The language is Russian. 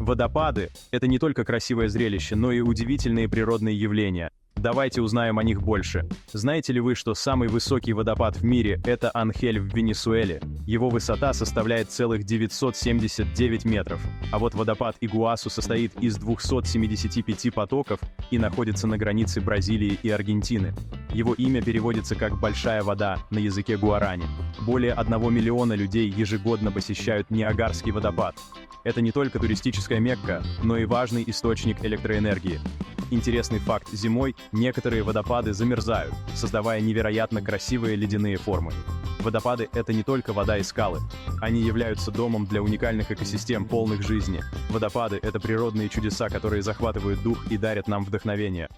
Водопады — это не только красивое зрелище, но и удивительные природные явления. Давайте узнаем о них больше. Знаете ли вы, что самый высокий водопад в мире — это Анхель в Венесуэле? Его высота составляет целых 979 метров. А вот водопад Игуасу состоит из 275 потоков и находится на границе Бразилии и Аргентины. Его имя переводится как «большая вода» на языке гуарани. Более 1 миллиона людей ежегодно посещают Ниагарский водопад. Это не только туристическая Мекка, но и важный источник электроэнергии. Интересный факт: зимой некоторые водопады замерзают, создавая невероятно красивые ледяные формы. Водопады — это не только вода и скалы. Они являются домом для уникальных экосистем, полных жизни. Водопады — это природные чудеса, которые захватывают дух и дарят нам вдохновение.